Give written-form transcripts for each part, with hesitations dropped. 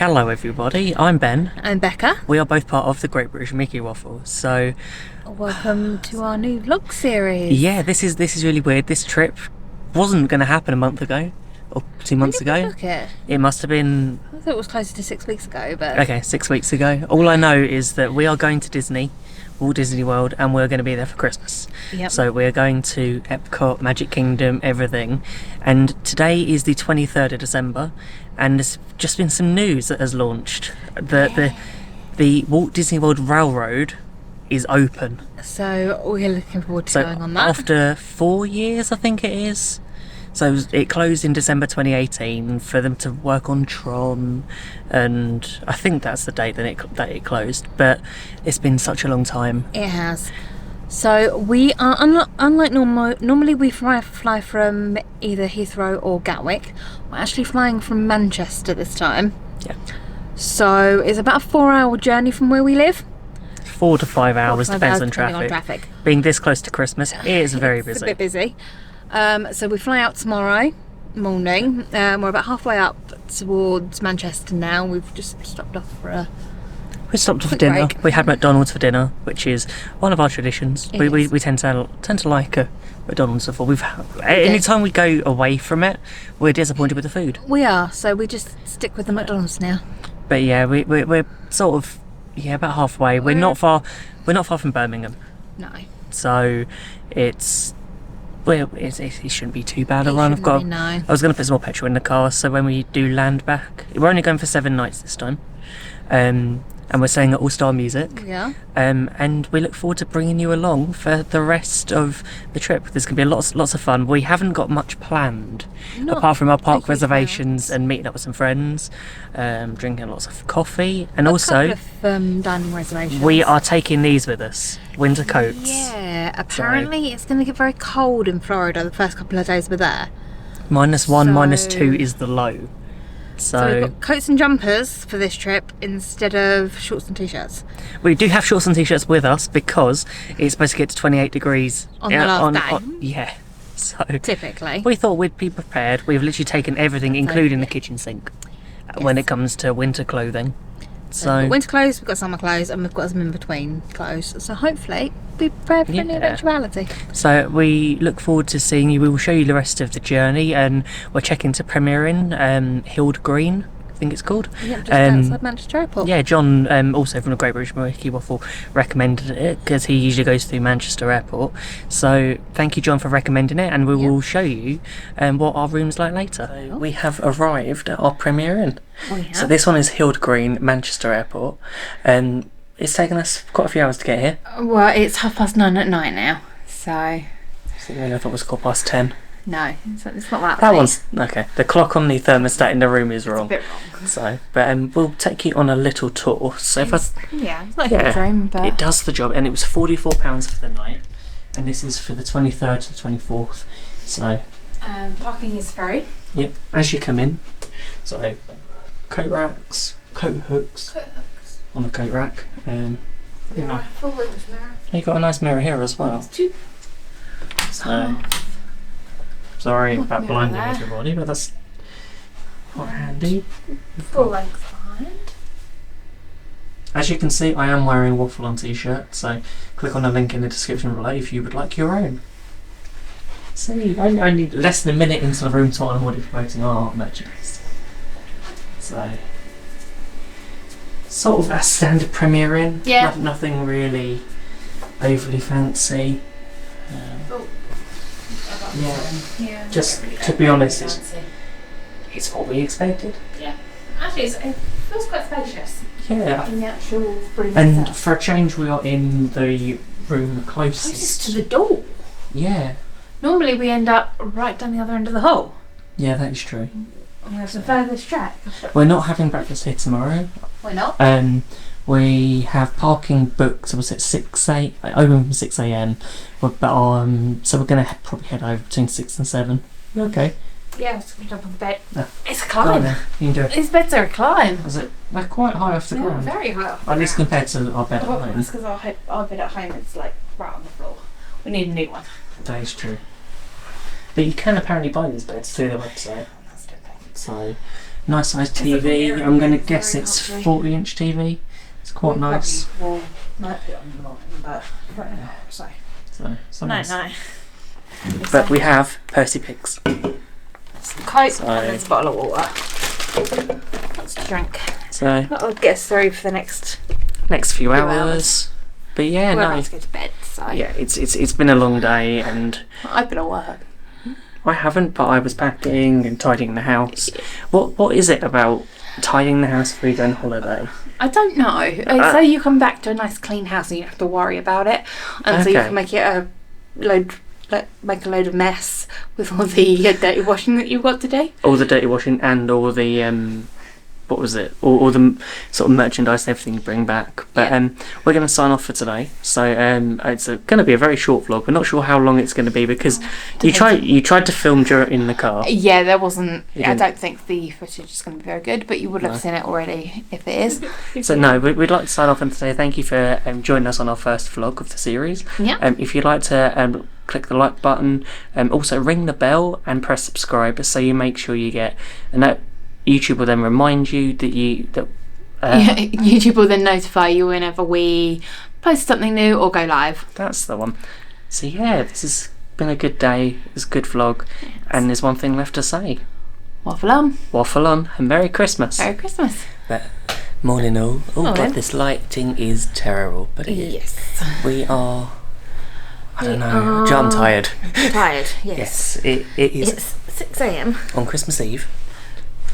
Hello everybody, I'm Ben. I'm Becca. We are both part of the Great British Mickey Waffle. So, welcome to our new vlog series. yeah, this is really weird. This trip wasn't going to happen a month ago, or 2 months When did we ago. book it? It must have been... I thought it was closer to 6 weeks ago, but... Okay, 6 weeks ago. All I know is that we are going to Disney, Walt Disney World, and we're going to be there for Christmas. Yep. So we're going to Epcot, Magic Kingdom, everything. And today is the 23rd of December, and there's just been some news that has launched. The Walt Disney World Railroad is open. So we're looking forward to going on that. After 4 years, I think it is. So it closed in December 2018 for them to work on Tron, and I think that's the date that it closed. But it's been such a long time. It has. So we are, unlike normally we fly from either Heathrow or Gatwick. We're actually flying from Manchester this time. Yeah. So it's about a 4-hour journey from where we live. 4 to 5 hours, depends on depending traffic. Being this close to Christmas, it is very busy. It's a bit busy. So we fly out tomorrow morning. We're about halfway up towards Manchester now. We've just stopped off for a... We stopped off for quick dinner. break. We had McDonald's for dinner, which is one of our traditions. We tend to like a McDonald's before. Anytime we go away from it, we're disappointed with the food. We are, so we just stick with the McDonald's now. But yeah, we're sort of about halfway. We're not far from Birmingham, No. so it shouldn't be too bad a run. I was going to put some more petrol in the car, so when we do land back, we're only going for 7 nights this time. And we're staying at All Star Music. Yeah. And we look forward to bringing you along for the rest of the trip. There's going to be lots of fun. We haven't got much planned, apart from our park reservations and meeting up with some friends, drinking lots of coffee, and also a couple of dining reservations. we are taking these with us, winter coats. Yeah. Apparently, it's going to get very cold in Florida the first couple of days we're there. -1, -2 is the low. So we've got coats and jumpers for this trip instead of shorts and t-shirts. We do have shorts and t-shirts with us because it's supposed to get to 28 degrees on the last day. Yeah, so typically we thought we'd be prepared. We've literally taken everything, including the kitchen sink, when it comes to winter clothing. So we've got winter clothes, we've got summer clothes, and we've got some in between clothes. So hopefully be prepared for any eventuality. So we look forward to seeing you. We will show you the rest of the journey, and we're checking to premiere in Hild Green, I think it's called. Yeah, just outside Manchester Airport. Yeah, John, also from the Great British Mickey Waffle, recommended it because he usually goes through Manchester Airport. So thank you, John, for recommending it, and we will show you what our room's like later. So we have arrived at our premiere in. So this one is Hild Green, Manchester Airport. It's taken us quite a few hours to get here. Well, it's 9:30 at night now, so... I thought it was 10:15. No, it's not that That late. one's... Okay, the clock on the thermostat in the room is wrong. It's a bit wrong. So, but we'll take you on a little tour. So it's not a huge room, but... It does the job, and it was £44 for the night. And this is for the 23rd to the 24th. So... parking is free. Yep, as you come in. So, coat racks, coat hooks on the coat rack. Full mirror. You've got a nice mirror here as well. So, sorry about blinding everybody, but that's quite handy. Full length behind. As you can see, I am wearing a Waffle On t-shirt, so click on the link in the description below if you would like your own. See, only less than a minute into the room tour and I'm already promoting our merchandise. So, sort of a standard premiere in. Yeah. Nothing really overly fancy. Yeah. Just to be honest, it's what we expected. Yeah. Actually, it feels quite spacious. Yeah. In the actual room And itself. for a change, we are in the room Closest to the door. Yeah. Normally we end up right down the other end of the hall. Yeah, that is true. We have the furthest track. We're not having breakfast here tomorrow. We're not? We have parking booked, so was it open from 6 a.m. So we're going to probably head over between 6 and 7. Okay. Yeah, it's going to jump on the bed. No. It's a climb. You can do it. These beds are a climb. Is it? They're quite high off the ground. Very high off the At least ground. compared to our bed at home. That's because our bed at home is like right on the floor. We need a new one. That is true. But you can apparently buy these beds through the website. That's stupid. So, nice size TV. I'm going to guess it's 40-inch TV. It's quite nice. Might put it online, but so. No. But we have Percy Pigs. Some Coke and there's a bottle of water. Lots to drink. So that'll get us through for the next few hours. But yeah, we're about to go to bed. So yeah, it's been a long day, and I've been at work. I haven't, but I was packing and tidying the house. What is it about tidying the house before you go on holiday? I don't know. So you come back to a nice clean house and you don't have to worry about it, and so you can make it make a load of mess with all the dirty washing that you've got to do. All the dirty washing and all the what was it? All the sort of merchandise and everything you bring back. But we're going to sign off for today. So it's going to be a very short vlog. We're not sure how long it's going to be because you tried to film in the car. Yeah, there wasn't. I don't think the footage is going to be very good, but you would have seen it already if it is. So no, we'd like to sign off and say thank you for joining us on our first vlog of the series. Yeah. If you'd like to click the like button, also ring the bell and press subscribe so you make sure you get a note. YouTube will then remind you that YouTube will then notify you whenever we post something new or go live. That's the one. So yeah, this has been a good day. It's a good vlog, and there's one thing left to say. Waffle on. Waffle on, and Merry Christmas. Merry Christmas. But morning all. Oh God, this lighting is terrible. But yes, we are. I don't know. I'm tired. Tired. Yes. It is. It's 6 a.m. on Christmas Eve.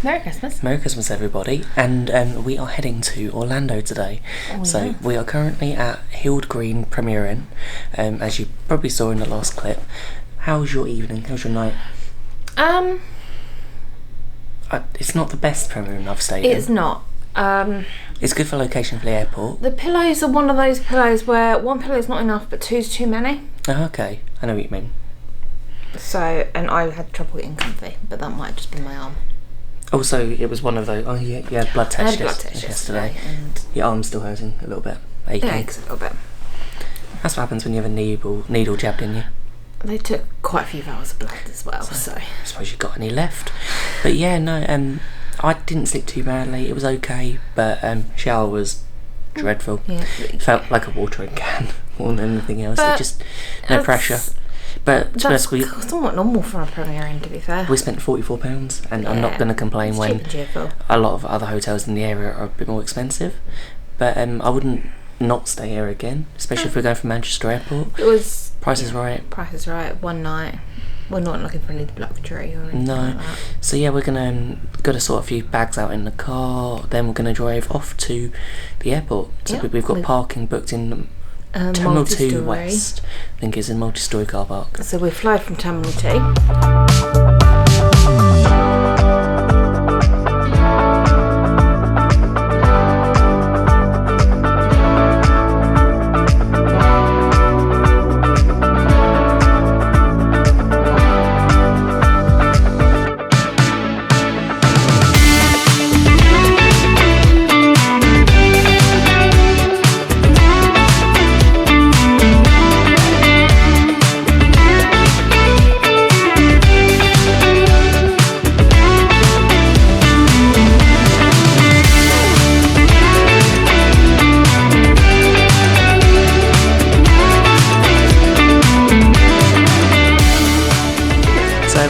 Merry Christmas. Merry Christmas, everybody. And we are heading to Orlando today. So we are currently at Hild Green premiering, as you probably saw in the last clip. How's your evening? How's your night? It's not the best premiering I've stayed in. It's not. It's good for location for the airport. The pillows are one of those pillows where one pillow is not enough, but two's too many. Oh, okay. I know what you mean. So, and I had trouble getting comfy, but that might have just been my arm. Also, it was one of those. Oh, yeah, you had blood test yesterday. And your arm's still hurting a little bit. Aching. It aches a little bit. That's what happens when you have a needle jabbed in you. They took quite a few hours of blood as well, so. I suppose you've got any left. But yeah, no, I didn't sleep too badly. It was okay, but shower was dreadful. Yeah. It felt like a watering can more than anything else. It just no pressure. But that's somewhat normal for a premiering, to be fair. We spent £44, and I'm not going to complain when a lot of other hotels in the area are a bit more expensive. But I wouldn't not stay here again, especially if we're going from Manchester Airport. It was Price is right. Price is right. One night. We're not looking for any luxury or anything like that. So yeah, we're gonna sort a few bags out in the car. Then we're gonna drive off to the airport. So we've got parking booked in Terminal 2 West. I think it's in multi-storey car park. So we fly from Terminal 2.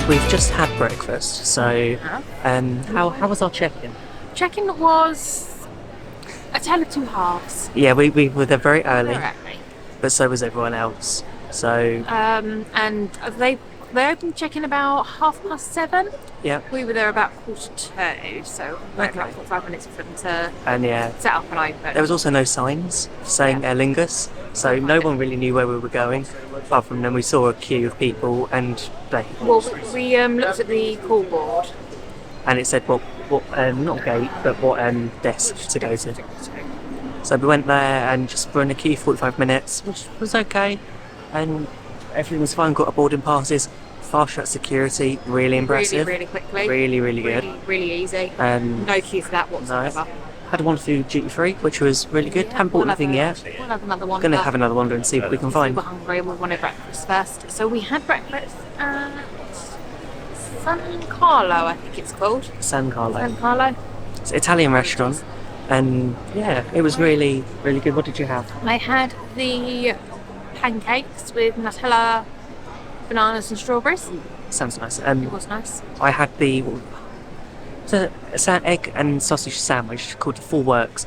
We've just had breakfast, so how was our check-in? Check-in was a tale of two halves. Yeah, we were there very early, but so was everyone else. So and they opened check-in about 7:30. Yeah, we were there about 2:45, so like 45 minutes for them to set up and open. There was also no signs saying Aer Lingus, so no one really knew where we were going. Apart from then we saw a queue of people, and we looked at the call board, and it said what not gate, but what desk to go to. So we went there and just were in a queue 45 minutes, which was okay, and everything was fine. Got our boarding passes, fast track security, really impressive, really quickly, really good, really easy. No queue for that whatsoever. No. Had one through duty free, which was really good. Haven't bought anything yet. We'll have another one. Gonna have another one and see what we can find. We were hungry and we wanted breakfast first, so we had breakfast at San Carlo, I think it's called. San Carlo. San Carlo. It's an Italian restaurant, and yeah, it was really, really good. What did you have? I had the pancakes with Nutella, bananas and strawberries. Sounds nice. It was nice. I had the egg and sausage sandwich called the Full Works.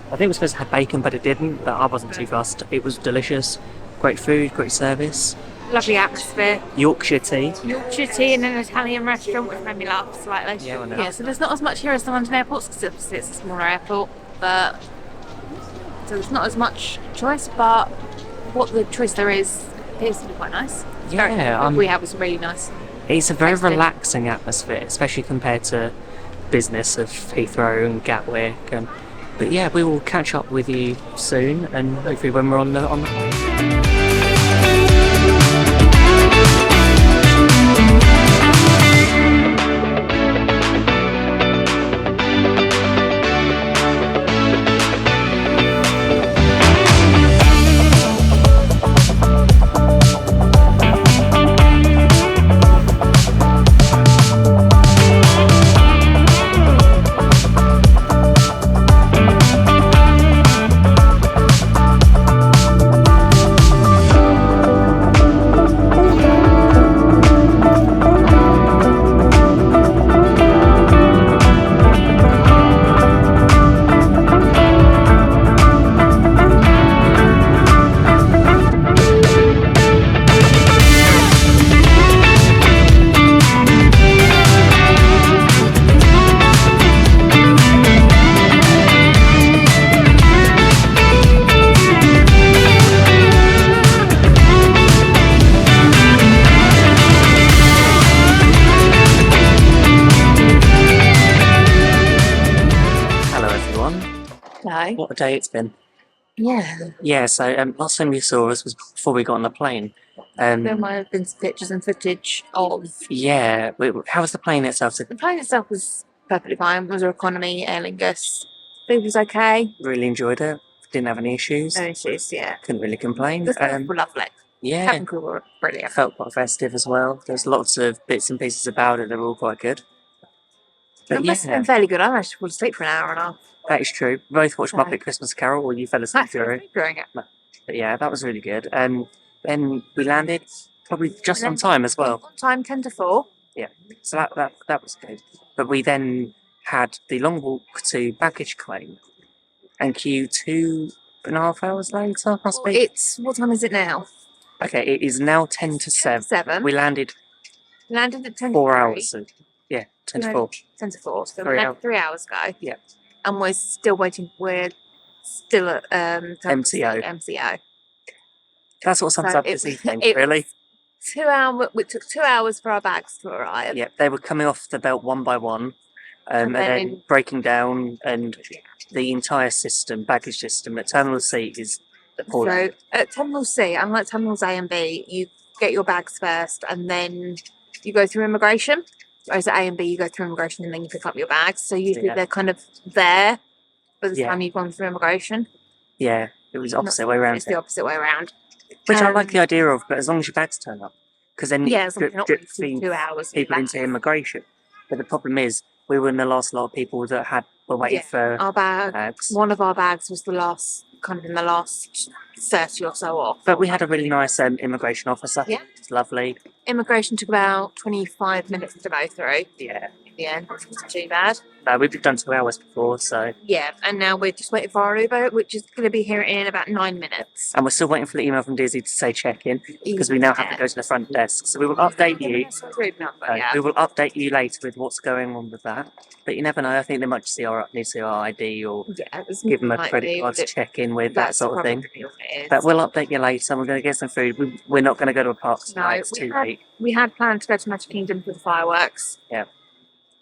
I think it was supposed to have bacon, but it didn't. But I wasn't too fussed. It was delicious. Great food, great service. Lovely atmosphere. Yorkshire tea. Yorkshire tea in an Italian restaurant, which made me laugh slightly. Yeah, I know. Yeah, so there's not as much here as the London airport, because it's a smaller airport, but so there's not as much choice, but what the choice there is appears to be quite nice. Yeah, we had was really nice. It's a very relaxing atmosphere, especially compared to business of Heathrow and Gatwick. But yeah, we will catch up with you soon, and hopefully when we're on the plane. What a day it's been. Yeah, so last time you saw us was before we got on the plane. There might have been some pictures and footage of... Yeah, how was the plane itself? The plane itself was perfectly fine. It was economy, Aer Lingus. Food was okay. Really enjoyed it. Didn't have any issues. No issues, yeah. Couldn't really complain. The staff were lovely. Yeah. Cabin crew were brilliant. Felt quite festive as well. There's lots of bits and pieces about it. They were all quite good. But it must have been fairly good. I managed to fall asleep for an hour and a half. That is true. We both watched Muppet Christmas Carol, or you fell asleep during it. But yeah, that was really good. Then we landed probably just on time as well. On time, 10 to 4. Yeah, so that was good. But we then had the long walk to baggage claim and queue 2.5 hours later, must be. What time is it now? Okay, it is now 10 to 7. We landed at 10 to 4 hours. Yeah, 10 to 4. 10 to 4. So we had 3 hours ago. Yeah. And we're still waiting. We're still at MCO. That's what sums up this evening, really. 2 hours. It took 2 hours for our bags to arrive. Yeah, they were coming off the belt one by one, and then breaking down, and the entire system, baggage system at Terminal C is appalling. So at Terminal C, unlike Terminals A and B, you get your bags first, and then you go through immigration. Whereas at A and B, you go through immigration and then you pick up your bags. So usually they're kind of there by the time you've gone through immigration. Yeah, it was the opposite way around. It's the opposite way around. Which I like the idea of, but as long as your bags turn up. Because then drip feed 2 hours people into immigration. But the problem is, we were in the last lot of people that were waiting for our bags. One of our bags was in the last 30 or so off. But we had a really nice immigration officer. Yeah. It's lovely. Immigration took about 25 minutes to go through. Yeah. In the end, which wasn't too bad. No, we've done 2 hours before, so... Yeah, and now we're just waiting for our Uber, which is going to be here in about 9 minutes. And we're still waiting for the email from Disney to say check-in, because we now have to go to the front desk. So we will update you. We will update you later with what's going on with that. But you never know, I think they might need to see our ID or give them a credit card to check in with, that sort of thing. But we'll update you later. We're going to get some food. We're not going to go to a park tonight. It's too late. We had planned to go to Magic Kingdom for the fireworks. Yeah.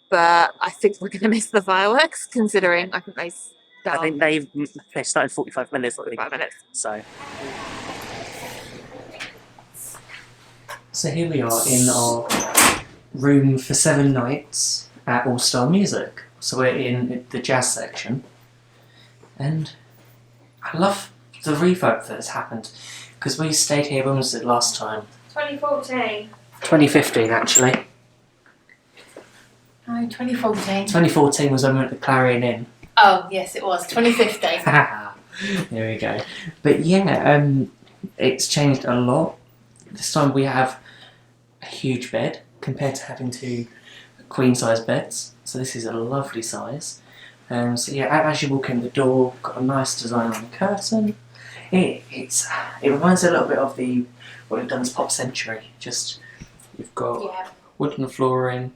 But I think we're going to miss the fireworks, considering I think they started 45 minutes. 45 minutes. So here we are in our room for 7 nights at All Star Music. So we're in the jazz section, and I love the refurb that has happened because we stayed here. When was it last time? 2014. 2015, actually. No, 2014. 2014 was when we went to Clarion Inn. Oh, yes, it was. 2015. There we go. But yeah, it's changed a lot. This time we have a huge bed compared to having two queen size beds. So this is a lovely size. So yeah, as you walk in the door, got a nice design on the curtain. It reminds a little bit of what they've done as Pop Century. Just you've got wooden flooring,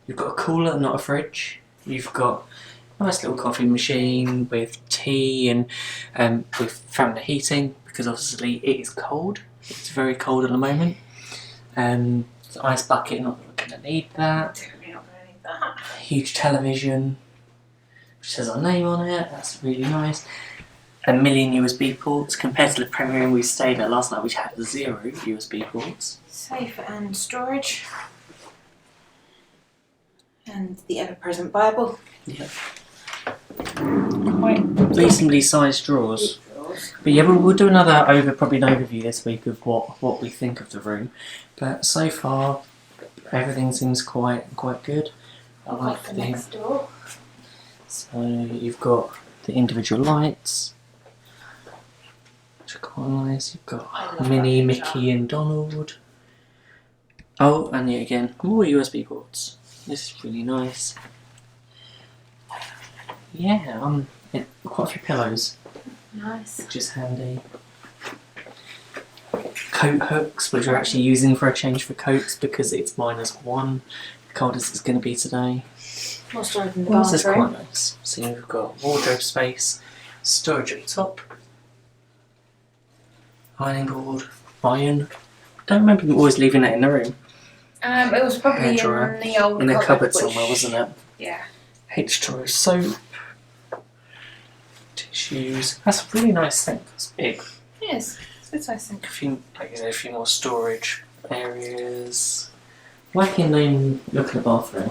you've got a cooler, not a fridge. You've got a nice little coffee machine with tea and we've found the heating because obviously it is cold. It's very cold at the moment. Ice bucket, not going to need that. Definitely not going to need that. Huge television, which says our name on it. That's really nice. A million USB ports compared to the Premier Inn we stayed at last night, which had 0 USB ports. Safe and storage. And the ever-present Bible. Yeah. Quite reasonably sized drawers. But yeah, we'll do probably an overview this week of what we think of the room. But so far, everything seems quite good. I like the next door. So you've got the individual lights, which are quite nice. You've got Minnie, Mickey, and Donald. Oh, and yet again, more USB ports. This is really nice. Yeah, quite a few pillows. Nice. Which is handy. Coat hooks, which we're actually using for a change for coats because it's -1, cold as it's going to be today. More storage in the Well, this is bathroom. quite nice. So you've got wardrobe space, storage at the top, ironing board, iron. Don't remember always leaving that in the room. It was probably in Hairdryer. the old In a cupboard which- somewhere, wasn't it? Yeah. H2O soap, tissues. That's a really nice thing. It's big. Yes. It's nice thing. A few more storage areas. Looking at the bathroom.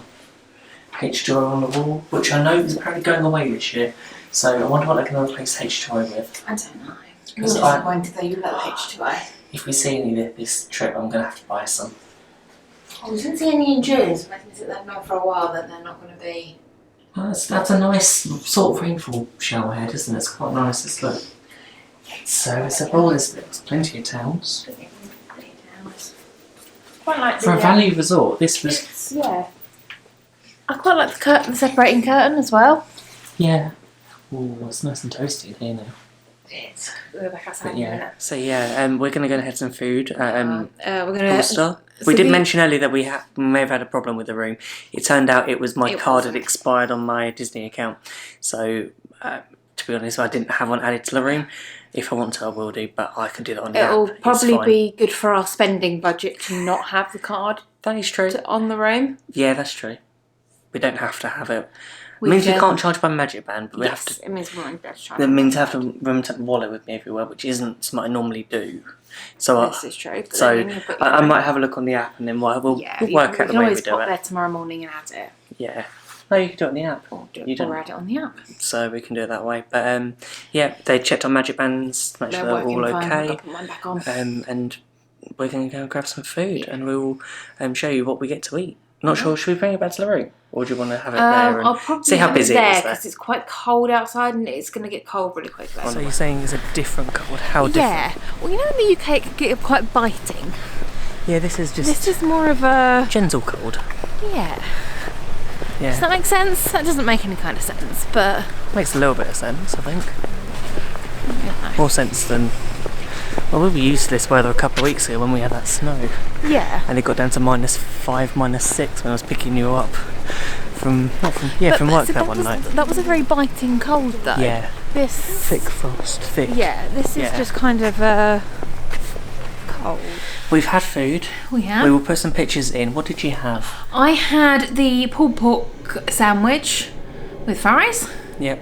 H2O on the wall, which I know is apparently going away this year. So I wonder what they're going to replace H2O with. I don't know. You're Because disappointed that you love H2O. if we see any this trip, I'm going to have to buy some. Oh, we didn't see any in June, so maybe they've known for a while that they're not going to be. Well, that's a nice sort of rainfall shower head, isn't it? It's quite nice. It's look. So it's a bowl. There's plenty of towels. Quite like For a value resort, this was yeah. I quite like the separating curtain as well. yeah. Oh, it's nice and toasty in here now. It's Rebecca's But yeah, so yeah, we're gonna go and have some food at we're gonna. Costa. We did mention earlier that we may have had a problem with the room. It turned out it was my card had expired on my Disney account. So to be honest, I didn't have one added to the room. If I want to, I will do, but I can do that on the app. It'll probably be good for our spending budget to not have the card That is true. on the room. Yeah, that's true. We don't have to have it. It means we can't charge by Magic Band, but we have to. It means we won't be able to charge. It means I have to remember to take the wallet with me everywhere, which isn't something I normally do. So This is true. But so then you've got I might have a look on the app, and then we'll work out the way we do there it. tomorrow morning and add it. Yeah. No, you can do it on the app. Or You don't. add it on the app. So we can do it that way. But yeah, they checked on Magic Bands to make sure they're all okay. I've got mine back on. And we're going to go and grab some food, and we will show you what we get to eat. Not sure. Should we bring it back to the room, or do you want to have it there I'll probably see how have busy it it there is there? because it's quite cold outside and it's going to get cold really quickly. So you're saying it's a different cold? How different? Yeah. Well, you know in the UK it can get quite biting. Yeah, this is just. This is more of a gentle cold. Yeah. Yeah. Does that make sense? That doesn't make any kind of sense, but Makes a little bit of sense, I think. More sense than. Well, we were used to this weather a couple of weeks ago when we had that snow. yeah. And it got down to -5, -6 when I was picking you up from work that one night. That was a very biting cold though. Yeah. This Thick frost, thick. Yeah, this is Yeah. just kind of cold. We've had food. We have. We will put some pictures in. What did you have? I had the pulled pork sandwich with fries. Yep.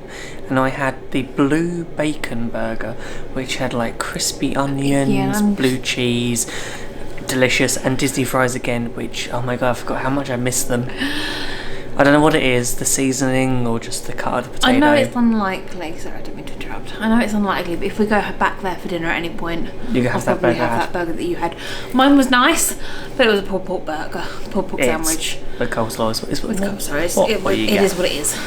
And I had the blue bacon burger, which had like crispy onions, blue cheese, delicious, and Disney fries again, which, oh my god, I forgot how much I missed them. I don't know what it is, the seasoning or just the cut of the potato. I know it's unlikely, so I don't mean to interrupt bankrupt. I know it's unlikely, but if we go back there for dinner at any point, I'll probably have that burger that you had. Mine was nice, but it was a pulled pork burger, pulled pork sandwich. The coleslaw is what it is what it is.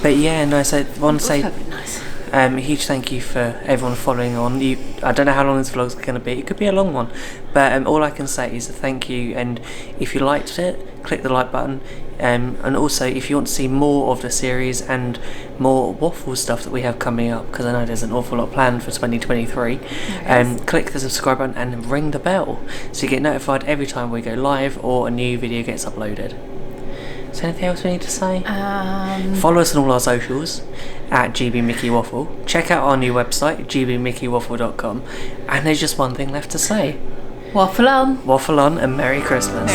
But yeah, no, so I want to say nice. a huge thank you for everyone following on. I don't know how long this vlog's going to be. It could be a long one, but all I can say is a thank you. And if you liked it, click the like button. And also, if you want to see more of the series and more waffle stuff that we have coming up, because I know there's an awful lot planned for 2023, click the subscribe button and ring the bell so you get notified every time we go live or a new video gets uploaded. Is there anything else we need to say? Follow us on all our socials at GB Mickey Waffle. Check out our new website, gbmickeywaffle.com. And there's just one thing left to say. Waffle on. Waffle on and Merry Christmas.